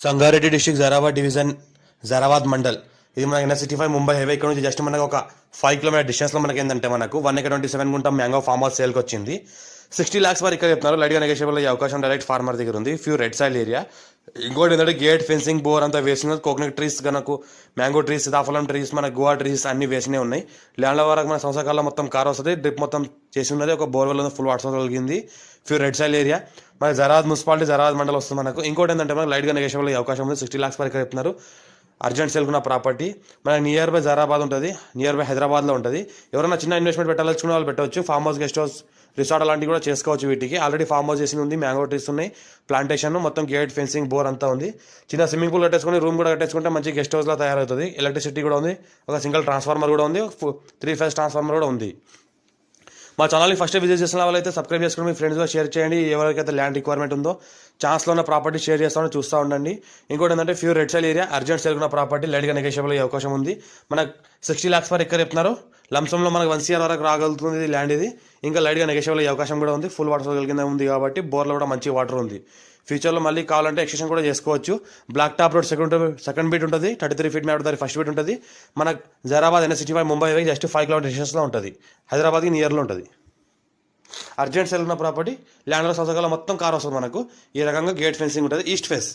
Sangareddy district Zaheerabad division Zaheerabad mandal. ఇది మన NH65 Mumbai highway. ఇక్కడ నుంచి జస్ట్ మనకు ఒక 5 కిలోమీటర్ డిస్టెన్స్లో మనకి ఏంటంటే మనకు 1 acre 27 గుంట మ్యాంగో ఫామ్ హౌస్ సేల్కి వచ్చింది. 60 lakhs వరకు ఇక్కడ చెప్తున్నారు. లైట్గా నెగోషియబుల్ అయ్యే అవకాశం డైరెక్ట్ ఫార్మర్ దగ్గర ఉంది. Few red soil area. ఇంకోటి ఏంటంటే గేట్ ఫెన్సింగ్ బోర్ అంతా వేసినది. కోకోనట్ ట్రీస్ మనకు మ్యాంగో ట్రీస్, సీతాఫలం ట్రీస్, మన గువా ట్రీస్ అన్ని వేసినే ఉన్నాయి. ల్యాండ్ల వరకు మన సంవత్సరాల మొత్తం కార్ వస్తుంది. డ్రిప్ మొత్తం చేసి ఉన్నది. ఒక బోర్వెల్ ఫుల్ వాటర్ కలిగింది. Few red soil area. మన జరాబాద్ మున్సిపాలిటీ జరాబాద్ మండలం వస్తుంది మనకు. ఇంకోటి ఏంటంటే మనకు లైట్గా నెగోషియబుల్ అయ్యే అవకాశం ఉంది. 60 lakhs వరకు చెప్తున్నారు. అర్జెంట్ సేల్కున్న ప్రాపర్టీ మనకి నియర్ బై జరాబాద్ ఉంటుంది, నియర్ బై హైదరాబాద్లో ఉంటుంది. ఎవరైనా చిన్న ఇన్వెస్ట్మెంట్ పెట్టాలనుకున్న వాళ్ళు పెట్టవచ్చు. Farm house, guest house, resort అలాంటివి కూడా చేసుకోవచ్చు. వీటికి ఆల్రెడీ ఫామ్ హౌస్ చేసి ఉంది, మ్యాంగో ట్రీస్ ఉన్నాయి, ప్లాంటేషన్ మొత్తం గేట్ ఫెన్సింగ్ బోర్ అంతా ఉంది. చిన్న స్విమ్మింగ్ పూల్ కట్టేసుకుని రూమ్ కూడా కట్టేసుకుంటే మంచి గెస్ట్ హౌస్లో తయారవుతుంది. ఎలక్ట్రిసిటీ కూడా ఉంది, ఒక సింగిల్ ట్రాన్స్ఫార్మర్ కూడా ఉంది, 3 phase ట్రాన్స్ఫార్మర్ కూడా ఉంది. మా ఛానల్ని ఫస్ట్ విజిట్ చేసిన వాళ్ళైతే సబ్స్క్రైబ్ చేసుకుని మీ ఫ్రెండ్స్గా షేర్ చేయండి. ఎవరికైతే ల్యాండ్ రిక్వైర్మెంట్ ఉందో ఛాన్స్లో ఉన్న ప్రాపర్టీ షేర్ చేస్తామని చూస్తూ ఉండండి. ఇంకోటి ఏంటంటే few red soil area, urgent సేల్కున్న ప్రాపర్టీ, లైట్గా నెగోషియబుల్ అయ్యే అవకాశం ఉంది. మనకు 60 lakhs వరకు ఎక్కడ చెప్తున్నారు. లంసంలో మనకు 1 CR వరకు రాగలుగుతుంది ఇది ల్యాండ్. ఇది ఇంకా లైట్గా నెగోషియబుల్ అయ్యే అవకాశం కూడా ఉంది. ఫుల్ వాటర్ కలిగింద ఉంది కాబట్టి బోర్లో కూడా మంచి వాటర్ ఉంది. ఫ్యూచర్లో మళ్ళీ కావాలంటే ఎక్స్టెన్షన్ కూడా చేసుకోవచ్చు. బ్లాక్ టాప్ రోడ్ సెకండ్ బీట్ ఉంటుంది, 33 feet మీద దాని ఫస్ట్ బీట్ ఉంటుంది. మన Zaheerabad NH65 Mumbai highway just 5 kilometer డిస్టెన్స్లో ఉంటుంది. హైదరాబాద్కి నియర్లో ఉంటుంది. అర్జెంట్ సేల్ ఉన్న ప్రాపర్టీ, ల్యాండ్లో సంవత్సరాల మొత్తం కార్ వస్తుంది మనకు. ఈ రకంగా గేట్ ఫెన్సింగ్ ఉంటుంది. East face